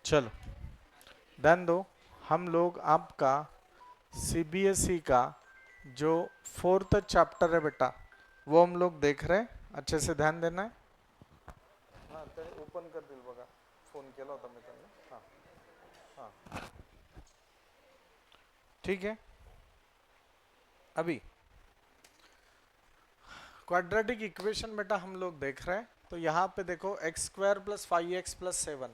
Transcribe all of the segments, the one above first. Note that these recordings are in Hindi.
चलो ध्यान दो, हम लोग आपका सीबीएसई का जो फोर्थ चैप्टर है बेटा, वो हम लोग देख रहे हैं. अच्छे से ध्यान देना है. हाँ ते ओपन कर दिल बघा. फोन केला होता मी त्यांना. हाँ हाँ ठीक है. अभी क्वाड्रेटिक इक्वेशन बेटा हम लोग देख रहे हैं. तो यहाँ पे देखो x square plus 5x+7.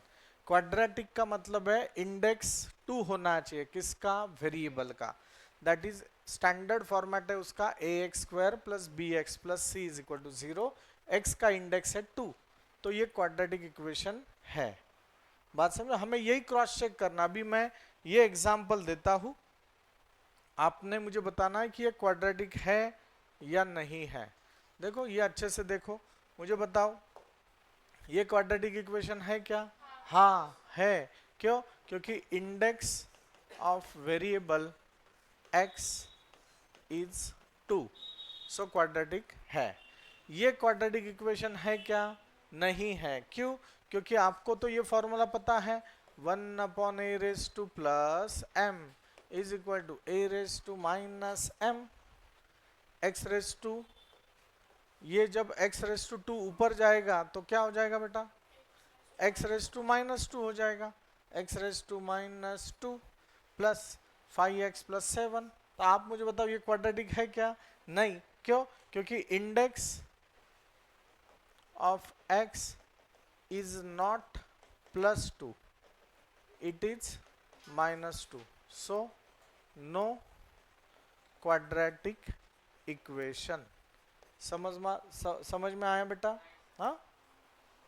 Quadratic का मतलब है इंडेक्स 2 होना चाहिए. किसका? वेरिएबल का. दैट इज स्टैंडर्ड फॉर्मेट है उसका a x square plus b x plus c is equal to 0. X का इंडेक्स है 2. तो ये क्वाड्रेटिक इक्वेशन है. बात समझो. हमें यही क्रॉस चेक करना. अभी मैं ये एग्जाम्पल देता हूं, आपने मुझे बताना है कि ये क्वाड्रेटिक है या नहीं है. देखो ये अच्छे से देखो, मुझे बताओ ये क्वाड्रेटिक इक्वेशन है क्या? हाँ है. क्यों? क्योंकि index of variable x is 2. So quadratic है. ये क्वाड्रेटिक इक्वेशन है क्या? नहीं है. क्यों? क्योंकि आपको तो ये फॉर्मूला पता है 1/a⁻² is equal to a⁻⁻m x⁻². ये जब x⁻² ऊपर जाएगा तो क्या हो जाएगा बेटा? x⁻² हो जाएगा. x⁻² plus 5x+7. तो आप मुझे बताओ ये क्वाड्रेटिक है क्या? नहीं. क्यों? क्योंकि index of x is not +2, it is -2. So no quadratic equation. समझ में आया बेटा? हाँ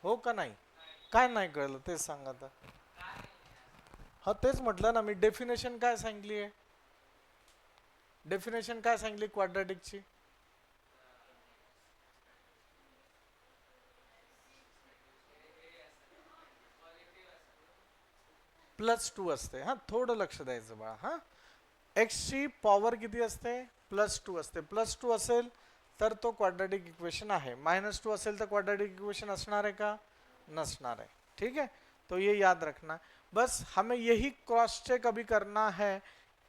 हो का नाही? काय नाही कळलं तेच सांगा आता. हा तेच म्हटलं ना मी. डेफिनेशन काय सांगितली आहे? डेफिनेशन काय सांगितली क्वाड्रेटिकची? +2 असते. हा थोडं लक्ष द्यायचं बाळा. हा एक्सची पॉवर किती असते? +2 असते. +2 असेल तर तो क्वाड्रेटिक इक्वेशन आहे. -2 असेल तर क्वाड्रेटिक इक्वेशन असणार आहे का? नसणार आहे. ठीक है. तो ये याद रखना. बस हमें यही क्रॉस चेक अभी करना है.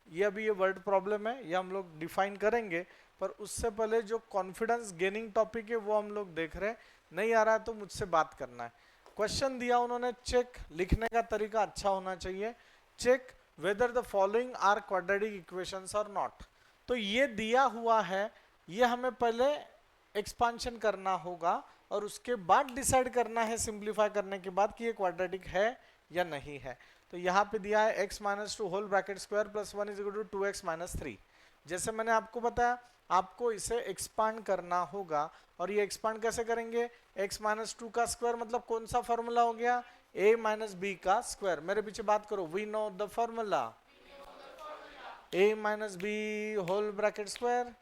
ये अभी ये वर्ड प्रॉब्लम है, ये हम लोग डिफाइन करेंगे. पर उससे पहले जो कॉन्फिडेंस गेनिंग टॉपिक है वो हम लोग देख रहे हैं. नहीं आ रहा है तो मुझसे बात करना है. क्वेश्चन दिया उन्होंने, चेक लिखने का तरीका अच्छा होना चाहिए. Check whether the following are quadratic equations और नॉट. तो ये दिया हुआ है, ये हमें पहले एक्सपांशन करना होगा और उसके बाद डिसाइड करना है सिंप्लीफाई करने के बाद कि ये क्वाड्रेटिक है या नहीं है. तो यहाँ पे दिया है x-2 whole bracket square plus 1 is equal to 2x-3. जैसे मैंने आपको बताया, आपको इसे एक्सपांड करना होगा. और ये एक्सपांड कैसे करेंगे? x-2 का स्क्वायर मतलब कौन सा फॉर्मूला हो गया? a-b का स्क्वायर. मेरे पीछे बात करो. We know the formula a-b whole bracket square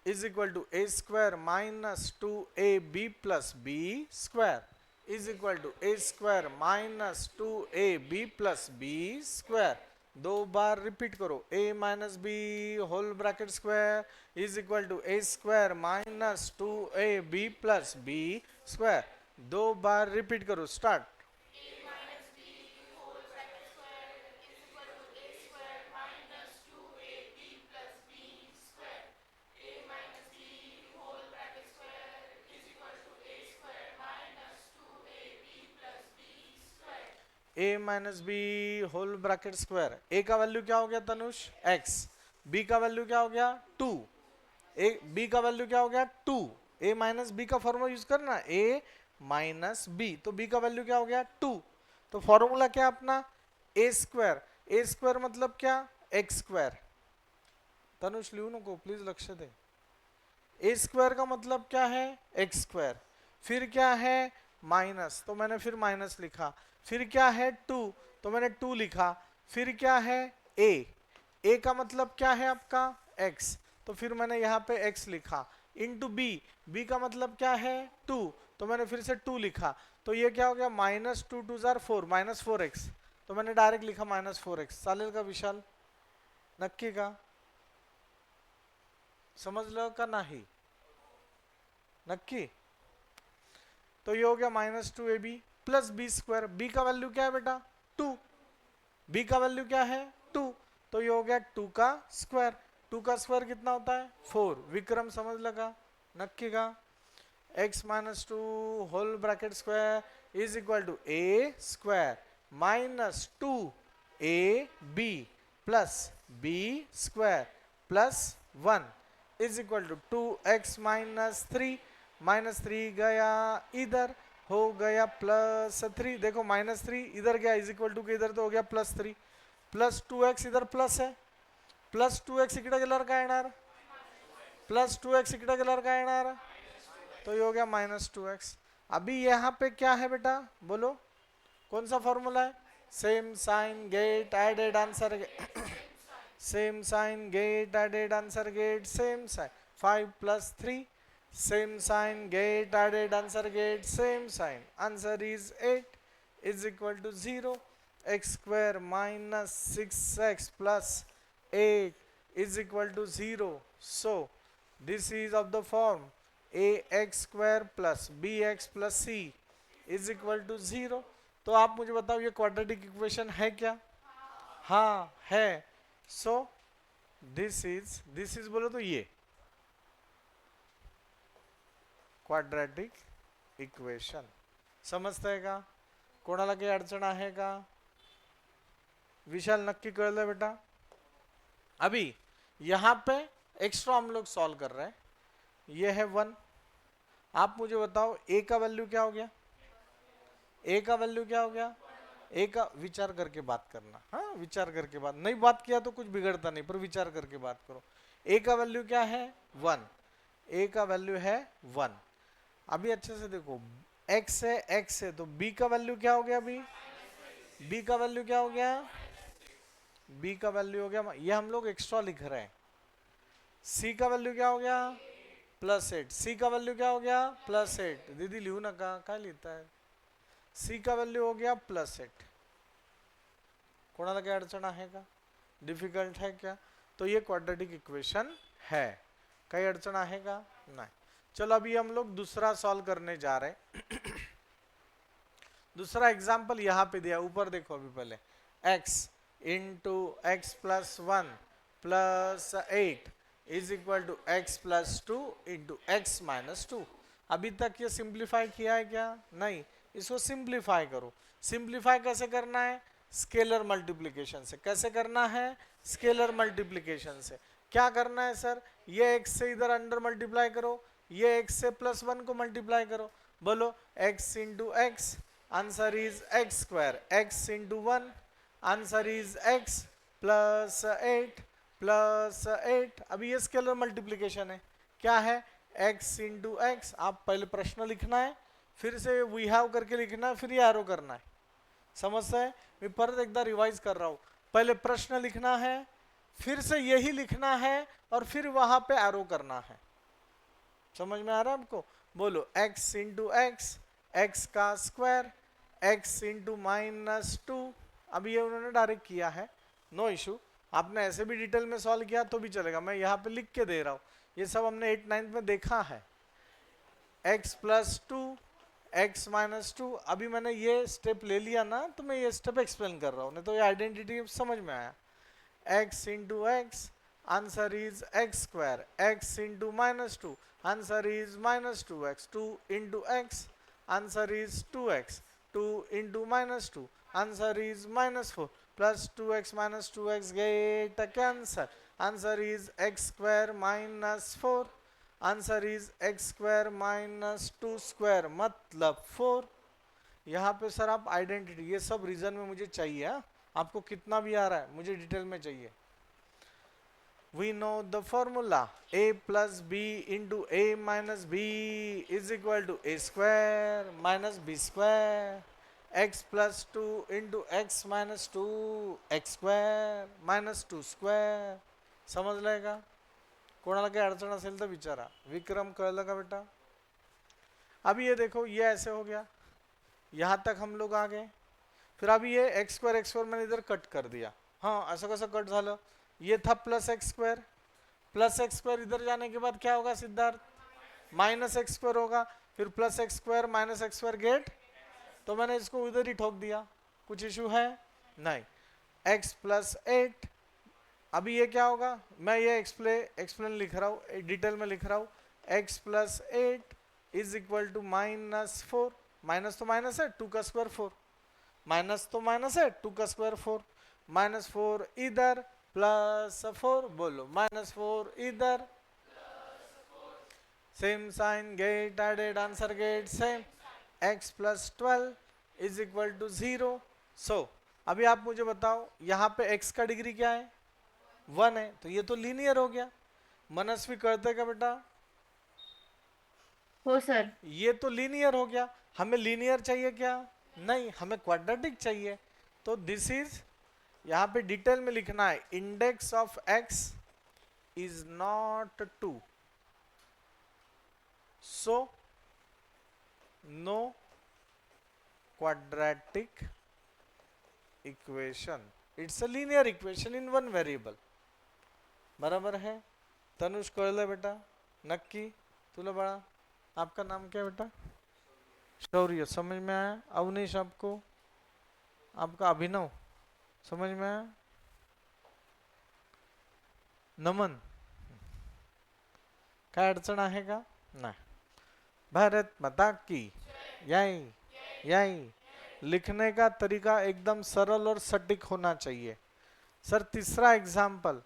is equal to a square minus 2ab plus b square is equal to a square minus 2ab plus b square. दो बार रिपीट करो. a minus b whole bracket square is equal to a square minus 2ab plus b square. दो बार रिपीट करो. Start. a minus b whole bracket square. a का वैल्यू क्या हो गया तनुष? x. b का वैल्यू क्या हो गया? 2. b का वैल्यू क्या हो गया? 2. a माइनस बी का फॉर्मूला यूज करना. a minus b. तो b का वैल्यू क्या हो गया? 2. तो फॉर्मूला क्या अपना? a square. a स्क्वायर मतलब क्या? x square. तनुष लिहू नको प्लीज, लक्ष दे. a स्क्वायर का मतलब क्या है? x square. फिर क्या है? माइनस, तो मैंने फिर माइनस लिखा. फिर क्या है? 2, तो मैंने 2 लिखा. फिर क्या है? a का मतलब क्या है आपका? x. तो फिर मैंने यहाँ पे x लिखा. इंटू b का मतलब क्या है? 2, तो मैंने फिर से 2 लिखा. तो ये क्या हो गया? -2 2 4 -4x. तो मैंने डायरेक्ट लिखा -4x. चालेल का विशाल? नक्की का? समजलं का नाही? नक्की. तो ये हो गया -2ab plus b square, b का वैल्यू क्या है बेटा 2, बी का वैल्यू क्या है 2, तो ये हो गया 2 का स्क्वायर, 2 का स्क्वायर कितना होता है 4, विक्रम समझ लगा नक्की का। x minus 2 whole bracket square is equal to a square minus 2 a b plus b square plus 1 is equal to 2x minus 3 गया इधर हो गया प्लस 3, देखो माइनस 3 इधर गया इज इक्वल टू के इधर तो हो गया प्लस 3, प्लस 2x इधर प्लस है, प्लस 2x इकडे गेल्यावर काय येणार, प्लस 2x इकडे गेल्यावर काय येणार, तो ये हो गया माइनस 2x। अभी यहाँ पे क्या है बेटा बोलो, कौन सा फॉर्मूला है, same sign get added answer same sign get added answer get same sign 5 plus 3 same sign get added answer get same sign answer is 8 is equal to 0, x square minus 6x plus 8 is equal to 0, so this is of the form ax square plus bx plus c is equal to 0। तो आप मुझे बताओ ये क्वाड्रेटिक इक्वेशन है क्या, हाँ है, सो दिस इज बोलो तो ये क्वाड्रेटिक इक्वेशन, समजतंय का, कोणाला काही अडचण आहे का, विशाल नक्की कळलं बेटा। अभी यहाँ पे एक्स्ट्रा हम लोग सॉल्व कर रहे हैं, ये है 1, आप मुझे बताओ a का वैल्यू क्या हो गया, a का वैल्यू क्या हो गया, a का विचार करके बात करना, हाँ विचार करके बात, नहीं बात किया तो कुछ बिगड़ता नहीं पर विचार करके बात करो। a का वैल्यू क्या है 1, a का वैल्यू है 1। अभी अच्छे से देखो x है तो b का वैल्यू क्या हो गया, b का वैल्यू क्या हो गया, b का वैल्यू हो गया, ये हम लोग एक्स्ट्रा लिख रहे हैं। c का वैल्यू क्या हो गया प्लस 8, सी का वैल्यू क्या हो गया प्लस 8, दीदी लिहू नका काय लिहिता है, सी का वैल्यू हो गया प्लस 8, कोणाला काही अडचण आहे का, डिफिकल्ट है क्या, तो ये क्वाड्रेटिक इक्वेशन है, काही अडचण आहे का नहीं। चलो अभी हम लोग दूसरा सॉल्व करने जा रहे हैं दूसरा एग्जाम्पल यहाँ पे दिया, ऊपर देखो अभी पहले x into x plus 1 plus 8 is equal to x plus 2 into x minus 2। अभी तक ये सिंप्लीफाई किया है क्या, नहीं, इसको सिंप्लीफाई करो। सिंप्लीफाई कैसे करना है, स्केलर मल्टीप्लिकेशन से। कैसे करना है, स्केलर मल्टीप्लिकेशन से। क्या करना है सर, ये x से इधर अंडर मल्टीप्लाई करो, ये x से प्लस 1 को मल्टीप्लाई करो, बोलो x into x, answer is x square, x into 1 answer is x plus 8 plus 8। अभी ये स्केलर मल्टीप्लिकेशन है, क्या है x इंटू एक्स, आप पहले प्रश्न लिखना है, फिर से वी हैव करके लिखना है, फिर ये एरो करना है, समझता है। मैं परत एकदा रिवाइज कर रहा हूँ, पहले प्रश्न लिखना है, फिर से यही लिखना है और फिर वहां पे एरो करना है, समझ में आ रहा है आपको। बोलो x इंटू एक्स, एक्स का स्क्वायर, x इंटू माइनस 2। अभी ये उन्होंने डायरेक्ट किया है, नो इशू, आपने ऐसे भी डिटेल में सॉल्व किया तो भी चलेगा, मैं यहाँ पे लिख के दे रहा हूँ, ये सब हमने 8 9 में देखा है। x प्लस 2 एक्स माइनस 2, अभी मैंने ये स्टेप ले लिया ना तो मैं ये स्टेप एक्सप्लेन कर रहा हूँ, नहीं तो ये आइडेंटिटी समझ में आया। x into x answer is x square, x into minus 2 answer is minus 2x, 2 into x answer is 2x, 2 into minus 2 answer is minus 4 plus 2x minus 2x get a cancel, answer is x square minus 4, answer is x square minus 2 square मतलब 4। यहाँ पे सर आप आइडेंटिटी, ये सब रीजन में मुझे चाहिए, हा? आपको कितना भी आ रहा है मुझे डिटेल में चाहिए। We know the formula a plus b into a minus b is equal to a square minus b square, x plus 2 into x minus 2 x square minus 2 square। समझ लेगा, कोणाला काही अडचण असेल तर विचारा। विक्रम कळलं का बेटा। अभी ये देखो ये ऐसे हो गया, यहाँ तक हम लोग आ गए, फिर अभी ये एक्स स्क्वायर मैंने इधर कट कर दिया, हाँ असं कसं कट झालं, ये था प्लस एक्स स्क्वायर इधर जाने के बाद क्या होगा सिद्धार्थ, माइनस एक्स स्क्वायर होगा, फिर plus x square minus x square get तो मैंने इसको उधर ही ठोक दिया, कुछ इशू है नहीं। x प्लस 8, अभी ये क्या होगा, मैं ये एक्सप्लेन लिख रहा हूँ, डिटेल में लिख रहा हूँ। x plus 8 is equal to -4, minus तो माइनस है, 2 का स्क्वायर 4, माइनस तो माइनस है, 2 का स्क्वायर 4, -4 इधर प्लस 4, बोलो -4 इधर, same sign, get added, answer get same. x plus 12 is equal to 0। So अभी आप मुझे बताओ यहाँ पे x का डिग्री क्या है, 1 है, तो ये तो लीनियर हो गया। मनस्वी करते क्या बेटा, हो सर। ये तो लीनियर हो गया। हमें लीनियर चाहिए क्या, नहीं, हमें क्वाड्रेटिक चाहिए। तो दिस इज, यहाँ पे डिटेल में लिखना है, index of x is not 2, so no quadratic equation, it's a linear equation in one variable। बराबर है। तनुष कळलं बेटा, नक्की तुला बाळा, आपका नाम क्या है बेटा, शौर्य, समझ में आया। अवनीश आपको, आपका अभिनव समझ में आया। नमन, काय अडचण आहे का, नाही। भारत माता की यही यही, लिखने का तरीका एकदम सरल और सटीक होना चाहिए। सर तीसरा एग्जाम्पल,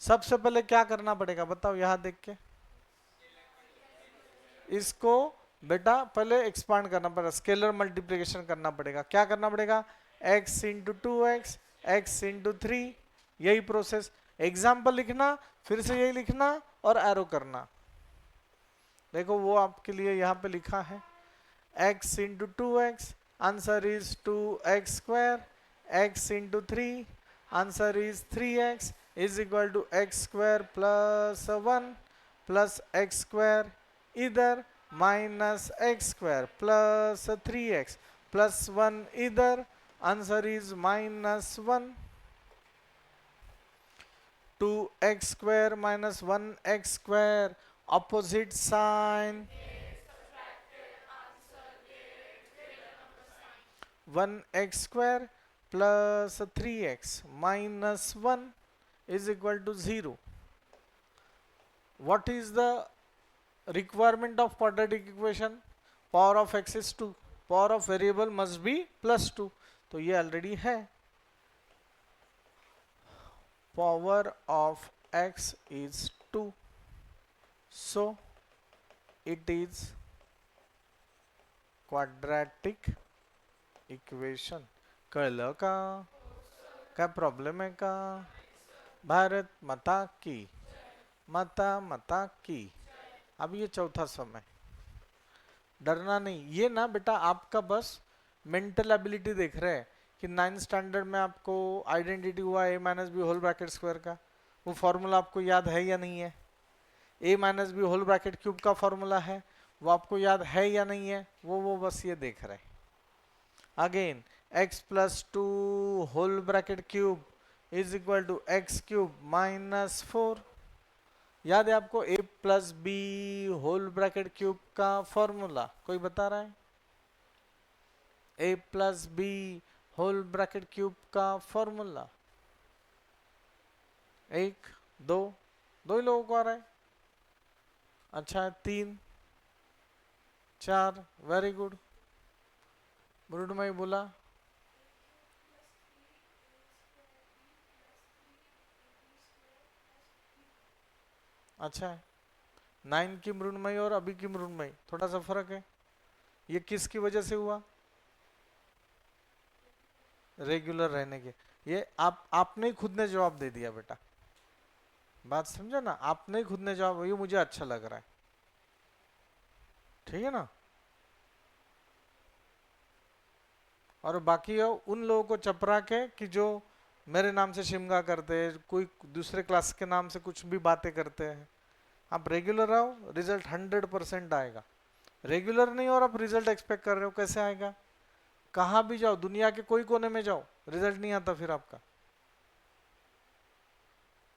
सबसे पहले क्या करना पड़ेगा बताओ, यहां देख के इसको बेटा पहले एक्सपांड करना पड़ेगा, स्केलर मल्टीप्लिकेशन करना पड़ेगा। क्या करना पड़ेगा, x into 2x, x into 3, यही प्रोसेस। एग्जाम्पल लिखना, फिर से यही लिखना और एरो करना। देखो वो आपके लिए यहाँ पे लिखा है, x into 2x, answer is 2x square, x into 3, answer is 3x, is equal to x square plus 1 plus x square इधर minus x square plus 3x plus 1 इधर, answer is -1, 2x square minus 1x square, opposite sign, 1x square plus 3x minus 1 is equal to 0. What is the requirement of quadratic equation? Power of x is 2, power of variable must be plus 2, तो ये already है। Power of x is 2, so it is quadratic equation. कळलं का, काय प्रॉब्लेम है का। भारत माता की, माता की। अब ये चौथा समय, डरना नहीं, ये ना बेटा आपका बस मेंटल एबिलिटी देख रहे हैं कि 9th स्टैंडर्ड में आपको आइडेंटिटी हुआ a minus b whole bracket square का, वो फॉर्मूला आपको याद है या नहीं है। a minus b whole bracket cube का फॉर्मूला है, वो आपको याद है या नहीं है, वो बस ये देख रहे हैं। Again x plus 2 whole bracket cube is equal to x cube minus 4। याद है आपको a plus b whole bracket cube का फॉर्मूला, कोई बता रहा है। a plus b whole bracket cube का फॉर्मूला, 1 2 दो ही लोगों को आ रहा है। अच्छा 3 4, वेरी गुड। मृडमय बोला, अच्छा है। 9 की मृण्मयी और अभी की मृण्मयी थोड़ा सा फर्क है। ये किसकी वजह से हुआ, रेगुलर रहने के। ये आपने खुद ने जवाब दे दिया बेटा, बात समझा ना, आपने खुद ने जवाब, ये मुझे अच्छा लग रहा है, ठीक है ना। और बाकी उन लोगों को चपरा के कि जो मेरे नाम से शिमगा करते हैं, कोई दूसरे क्लास के नाम से कुछ भी बातें करते हैं, आप रेगुलर आओ, रिजल्ट 100% आएगा। रेगुलर नहीं और आप रिजल्ट एक्सपेक्ट कर रहे हो, कैसे आएगा। कहाँ भी जाओ, दुनिया के कोई कोने में जाओ, रिजल्ट नहीं आता फिर आपका।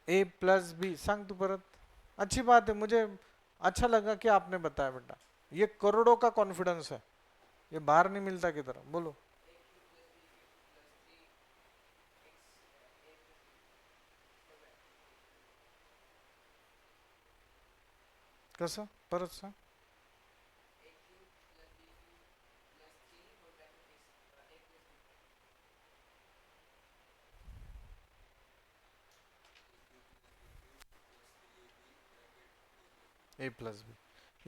a प्लस बी, सांग तू परत। अच्छी बात है, मुझे अच्छा लगा कि आपने बताया बेटा। ये करोड़ों का कॉन्फिडेंस है, ये बाहर नहीं मिलता किधर। बोलो कसं, परत सांग। ए प्लस बी,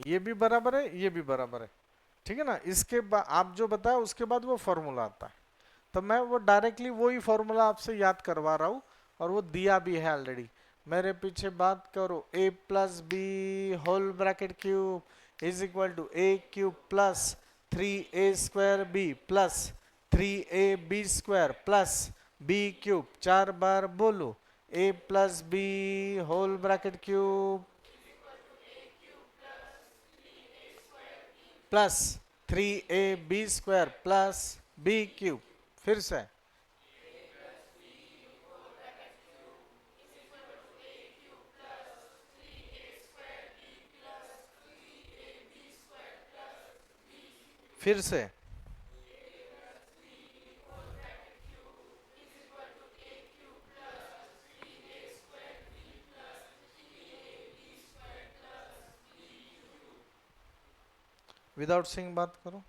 ये भी बराबर है, ये भी बराबर है, ठीक है ना। इसके बाद आप जो बताया उसके बाद वो फॉर्मूला आता है, तो मैं वो डायरेक्टली वही फॉर्मूला आपसे याद करवा रहा हूँ, और वो दिया भी है ऑलरेडी। मेरे पीछे बात करो, a plus b whole bracket cube is equal to a cube plus 3a² b plus 3ab square plus b cube. 4 बार बोलो, a plus b whole bracket cube plus 3ab² plus b cube. फिर से फिर से विदाउट सिंग बात करो।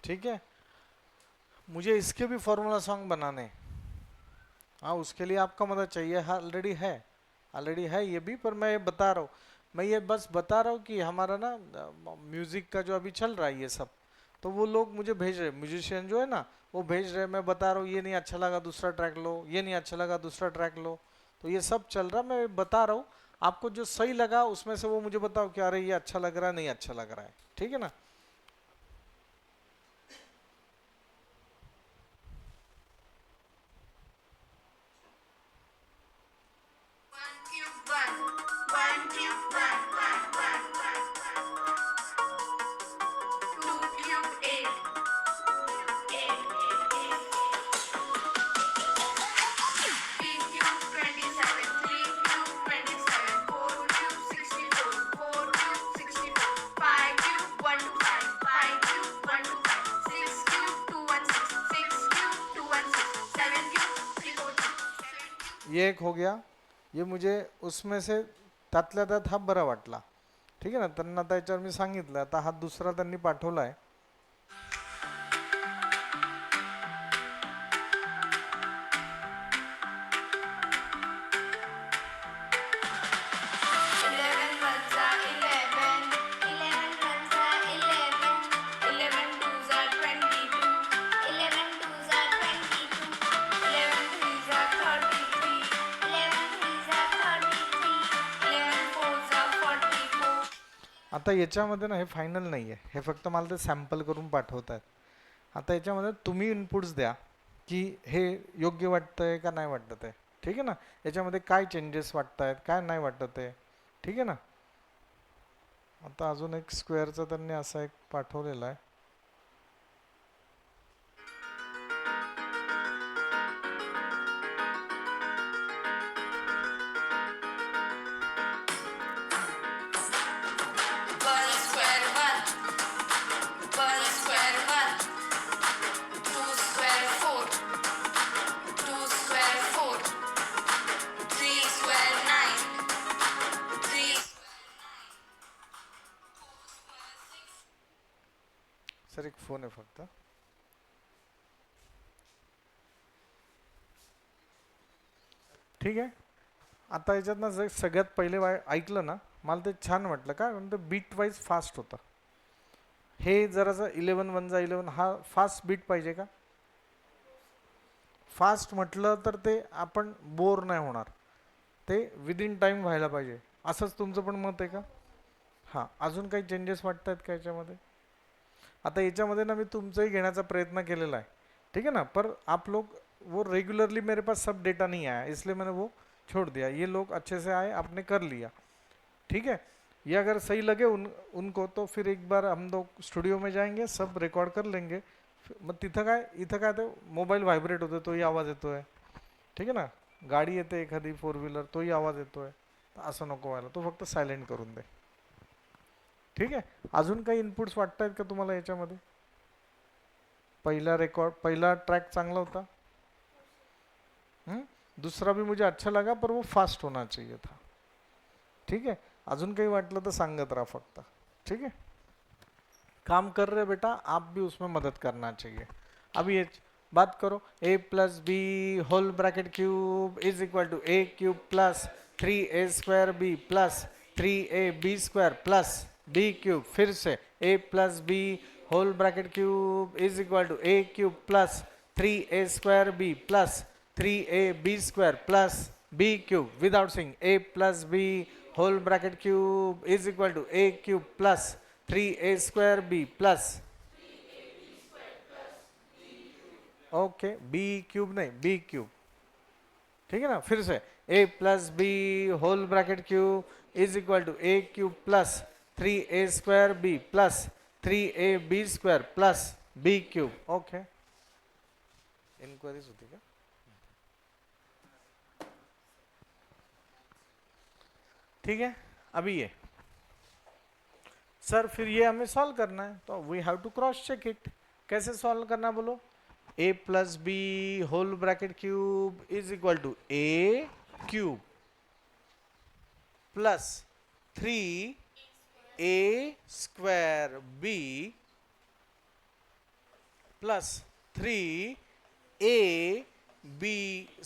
ठीक है, मुझे इसके भी फॉर्मूला सॉन्ग बनाने, हाँ उसके लिए आपका मदद चाहिए। हाँ ऑलरेडी है, ऑलरेडी है ये भी, पर मैं ये बता रहा हूँ, मैं ये बस बता रहा हूँ कि हमारा ना म्यूजिक का जो अभी चल रहा है ये सब, तो वो लोग मुझे भेज रहे, म्यूजिशियन जो है ना वो भेज रहे, मैं बता रहा हूँ ये नहीं अच्छा लगा दूसरा ट्रैक लो, ये नहीं अच्छा लगा दूसरा ट्रैक लो, तो ये सब चल रहा, मैं बता रहा हूँ। आपको जो सही लगा उसमें से वो मुझे बताओ कि अरे ये अच्छा लग रहा है, नहीं अच्छा लग रहा है, ठीक है ना। ये एक हो गया, ये मुझे उसमें से त्यातल्या त्यात हा बरा वाटला, ठीक आहे ना। त्यांना आता याच्यावर मी सांगितलं, आता हा दुसरा त्यांनी पाठवलाय, आता याच्यामध्ये ना हे फायनल नाही आहे, हे फक्त मला ते सॅम्पल करून पाठवत आहेत। आता याच्यामध्ये तुम्ही इनपुट्स द्या की हे योग्य वाटतंय का नाही वाटत आहे, ठीक आहे ना। याच्यामध्ये काय चेंजेस वाटत आहेत, काय नाही वाटत आहे, ठीक आहे ना। आता अजून एक स्क्वेअरचा त्यांनी असा एक पाठवलेला आहे, सर एक फोन आहे फक्त, ठीक आहे। आता याच्यात ना जर सगळ्यात पहिले ऐकलं ना, मला ते छान वाटलं, काय म्हणतं बीट वाईज फास्ट होतं हे, जरासं 11 हा फास्ट बीट पाहिजे का, फास्ट म्हटलं तर ते आपण बोर नाही होणार, ते विदिन टाइम व्हायला पाहिजे, असंच तुमचं पण मत आहे का। हां अजून काही चेंजेस वाटत आहेत का याच्यामध्ये। आता याच्यामध्ये ना मी तुमचंही घेण्याचा प्रयत्न केलेला आहे, ठीक है ना, पर आप लोग वो रेगुलरली मेरे पास सब डेटा नहीं आया, इसलिए मैंने वो छोड़ दिया, ये लोग अच्छे से आए आपने कर लिया, ठीक है। ये अगर सही लगे उनको तो फिर एक बार हम लोग स्टुडिओ में जाएंगे, सब रेकॉर्ड कर लेंगे. मग इथं काय ते मोबाईल व्हायब्रेट होतो तोही आवाज येतोय, ठीक आहे ना, गाडी येते एखादी फोर व्हीलर तोही आवाज येतोय, असं नको व्हायला, तो फक्त सायलेंट करून दे. ठीक आहे. अजून काही इनपुट्स वाटत आहेत का तुम्हाला याच्यामध्ये? पहला ट्रैक चांगला होता. दूसरा भी मुझे अच्छा लगा पर वो फास्ट होना चाहिए था. ठीक है. अजून काही वाटलं तर सांगत राहा फक्त. ठीक है. काम कर रहे बेटा, आप भी उसमें मदद करना चाहिए. अभी ये बात करो, a plus b whole bracket cube is equal to a cube plus 3a square b plus 3ab square plus b cube. फिर से a plus b whole bracket cube is equal to a cube plus 3a square b plus 3ab square plus b cube. Without seeing a plus b whole bracket cube is equal to a cube plus 3a square b plus, okay, b cube नहीं बी क्यूब. ठीक है ना. फिर से a plus b whole bracket cube is equal to a cube plus 3a square b plus 3ab square plus b cube. Okay. Inquiries होती क्या? ठीक है. अभी ये सर फिर ये हमें सॉल्व करना है तो we have to cross check it. कैसे सॉल्व करना बोलो. a plus b whole bracket cube is equal to a cube plus 3a square b plus 3a b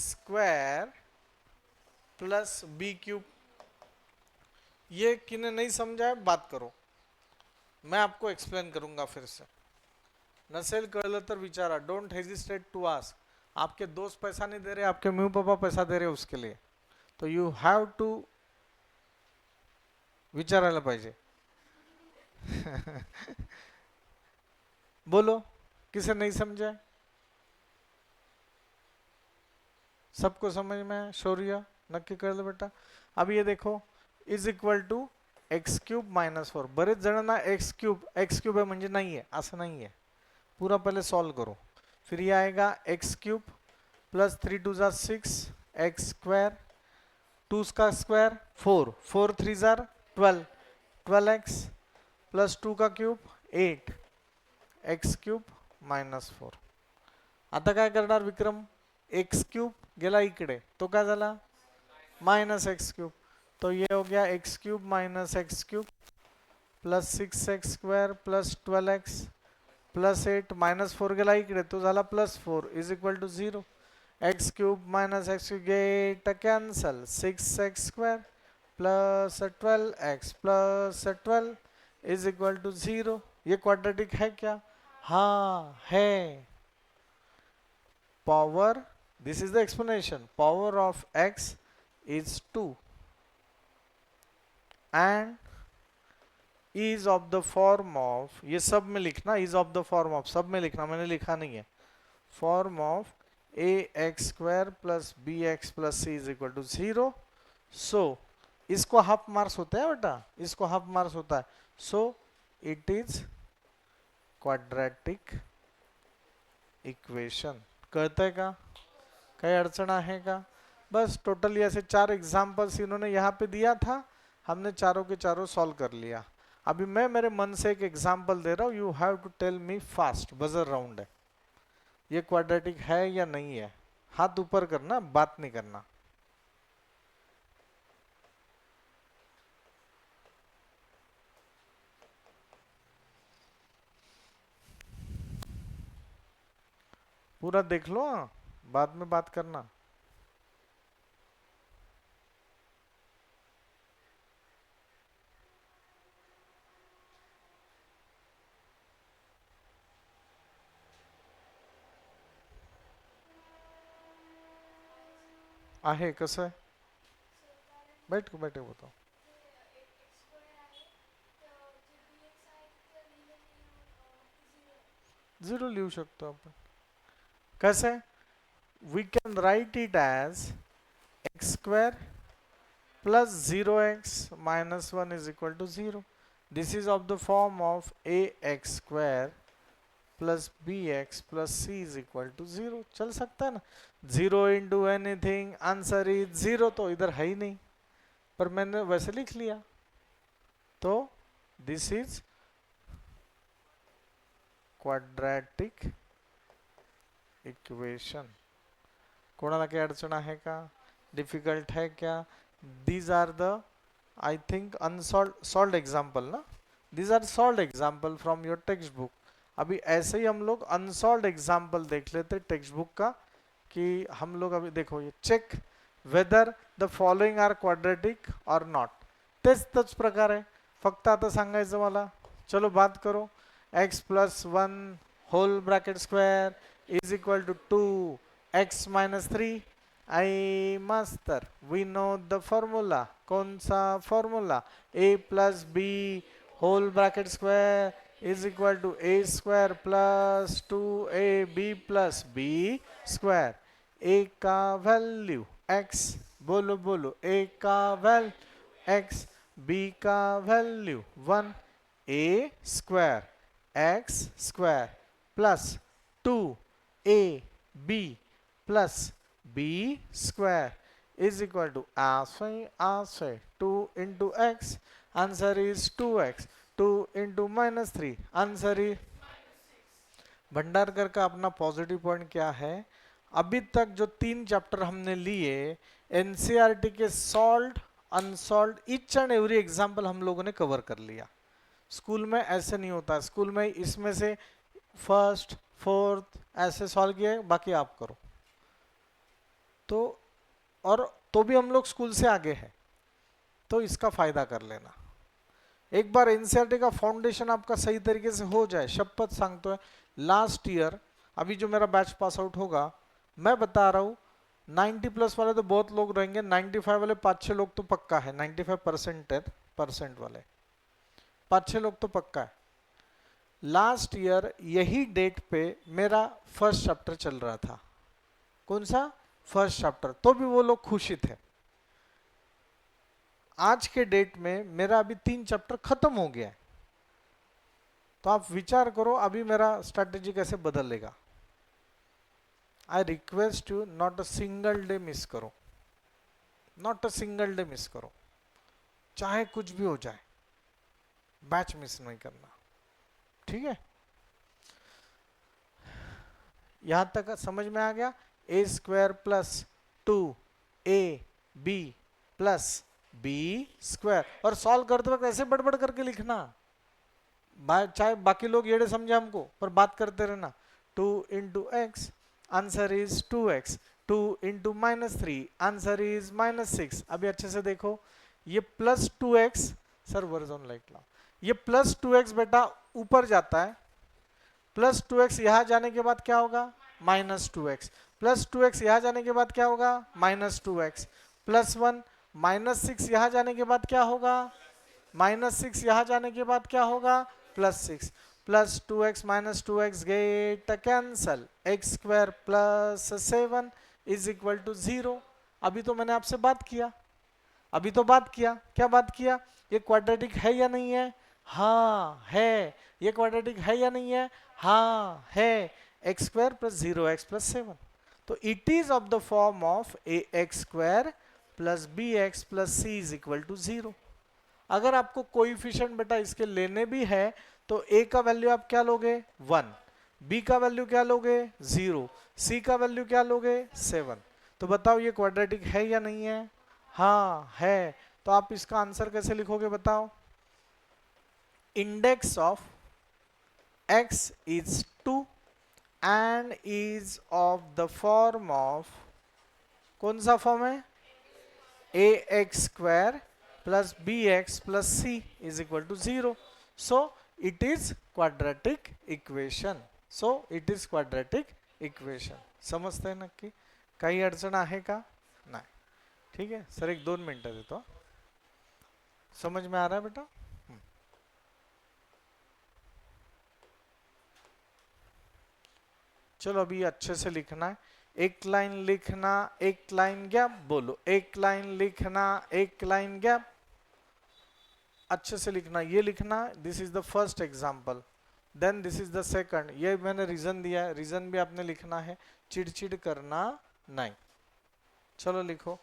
square plus b cube. ये किने नहीं समझा है बात करो, मैं आपको एक्सप्लेन करूंगा फिर से. नसेल कळलं तर विचारा. Don't hesitate to ask. आपके दोस्त पैसा नहीं दे रहे, आपके मम्मी पापा पैसा दे रहे उसके लिए, तो यू हैव टू विचारायला पाहिजे. बोलो किसे नहीं समझा? सबको समझ में है? शौर्य नक्की कळलं बेटा. अब ये देखो is equal to x cube minus 4. बरेच जणांना एक्स क्यूब है म्हणजे नहीं है, असं नहीं है. पूरा पहले सॉल्व करो. फिर ये आएगा एक्स क्यूब प्लस 3 टू जार 6 एक्स स्क्वायर 2 का स्क्वायर 4 4 3 जार 12 12x प्लस 2 का क्यूब 8 एक्स क्यूब माइनस 4. आता काय करणार विक्रम? एक्स क्यूब गेला इकडे तो काय झाला माइनस एक्स क्यूब. तो ये हो गया x cube minus x cube plus 6x square plus 12x plus 8 minus 4 गेला इकडे तो झाला plus 4 is equal to 0. X cube minus x cube get cancel 6x square plus 12x plus 12 is equal to 0. ये क्वाड्रेटिक है क्या? हाँ है. Power, this is the explanation, power of x is 2 and is of the form of, ये सब में लिखना, is of the form of, सब में लिखना, मैंने लिखा नहीं है. Form of ax square plus bx plus c is equal to 0. So इसको हाफ मार्क्स होता है बेटा, इसको हाफ मार्क्स होता है. So it is quadratic equation. कळतंय का? काही अडचण आहे का? बस टोटली ऐसे 4 एग्जाम्पल्स इन्होंने यहाँ पे दिया था, हमने चारों के चारों सॉल्व कर लिया. अभी मैं मेरे मन से एक एग्जाम्पल दे रहा हूँ, you have to tell me fast. Buzzer round है. ये क्वाड्रेटिक है या नहीं है? हाथ ऊपर करना, बात नहीं करना. पूरा देख लो, बाद में बात करना. आहे कसं आहे? बैठ बताओ. 0 लिहू शकतो आपण. कसं? We can write it as x square plus 0x minus 1 is equal to 0. This is of the form of ax square plus bx plus c is equal to 0. चल सकता है ना? 0 into anything, answer is 0. तो इधर है ही नहीं, पर मैंने वैसे लिख लिया. तो this is quadratic equation. कोणाला काही अडचण आहे का? डिफिकल्ट है क्या? These are the I think solved example ना? These are solved example from your textbook. अभी ऐसे ही हम लोग अनसॉल्व्ड एग्जाम्पल देख लेते टेक्स्ट बुक का, कि हम लोग अभी देखो ये check whether the following are quadratic or not. तेच प्रकार आहे, फक्त आता सांगायचं मला. चलो बात करो. x plus 1 whole bracket square is equal to 2x minus 3. I master we know the formula. कौन सा फॉर्मूला? a प्लस b whole bracket square is equal to a square plus 2ab plus b square. a का वैल्यू x, बोलो बोलो, a का वैल्यू x, b का value 1, a square x square plus 2ab plus b square is equal to ऐसे 2 into x. Answer is 2x. 2 into minus 3, आंसर ही. भंडारकर का अपना पॉजिटिव पॉइंट क्या है? अभी तक जो 3 चैप्टर हमने लिए एनसीईआरटी के solved unsolved each and every example हम लोगों ने कवर कर लिया. स्कूल में ऐसे नहीं होता. स्कूल में इसमें से फर्स्ट फोर्थ ऐसे सॉल्व किए, बाकी आप करो. तो और तो भी हम लोग स्कूल से आगे हैं, तो इसका फायदा कर लेना. एक बार एनसीईआरटी का फाउंडेशन आपका सही तरीके से हो जाए, शपथ सांगतो है. लास्ट ईयर अभी जो मेरा बैच पास आउट होगा, मैं बता रहा हूँ 90 प्लस वाले तो बहुत लोग रहेंगे, 95 वाले 5-6 लोग तो पक्का है. 95% वाले 5-6 लोग तो पक्का है. लास्ट ईयर यही डेट पे मेरा फर्स्ट चैप्टर चल रहा था. कौन सा? First chapter. तो भी वो लोग खुशी थे. आज के डेट में मेरा अभी 3 चैप्टर खत्म हो गया है. तो आप विचार करो अभी मेरा स्ट्रैटेजी कैसे बदलेगा. I request you not a single day miss करो. Not a single day miss करो, चाहे कुछ भी हो जाए, बैच मिस नहीं करना. ठीक है? यहां तक समझ में आ गया? a square plus 2ab plus b square. और सॉल्व करते वक्त ऐसे बड़बड़ करके लिखना, चाहे बाकी लोग येड़े समझे हमको, पर बात करते रहना. 2 into x, answer is 2x. 2 into minus 3, answer is minus 6. अभी अच्छे से देखो, ये plus 2x, sir version light लाओ. ये प्लस 2x बेटा ऊपर जाता है, प्लस 2x यहां जाने के बाद क्या होगा? Minus 2x. प्लस 2x यहां जाने के बाद क्या होगा? Minus 2x. प्लस 1 माइनस 6 यहां जाने के बाद क्या होगा? माइनस 6 यहां जाने के बाद क्या होगा? Plus 6. Plus 2x minus 2x get cancel. X square plus 7 is equal to 0. अभी तो मैंने आपसे बात किया, अभी तो बात किया. क्या बात किया? ये क्वाड्रेटिक है या नहीं है? हाँ है. ये क्वाड्रेटिक है या नहीं है? हाँ है. X square plus 0x plus 7. तो it is of the form of a x square plus b x plus c is equal to 0. अगर आपको कोएफिशिएंट बेटा इसके लेने भी है तो a का वैल्यू आप क्या लोगे? 1. b का वैल्यू क्या लोगे? 0. c का वैल्यू क्या लोगे? 7. तो बताओ ये क्वाड्रेटिक है या नहीं है? हाँ है. तो आप इसका आंसर कैसे लिखोगे बताओ? Index of x is 2 and is of the form of, कौन सा फॉर्म है? ax square plus bx plus c is equal to 0. So it is quadratic equation. So it is quadratic equation. समजते हैं नक्की? काही अडचण आहे का? नाही. ठीक है सर, 1-2 मिनटं देतो. समझ में आ रहा है बेटा? चलो अभी अच्छे से लिखना है. एक लाइन लिखना, एक लाइन गैप, बोलो एक लाइन लिखना, एक लाइन गैप, अच्छे से लिखना, ये लिखना, this is the first example, then this is the second, ये मैंने रीजन दिया है, रीजन भी आपने लिखना है, चिड़चिड़ करना नहीं। चलो लिखो।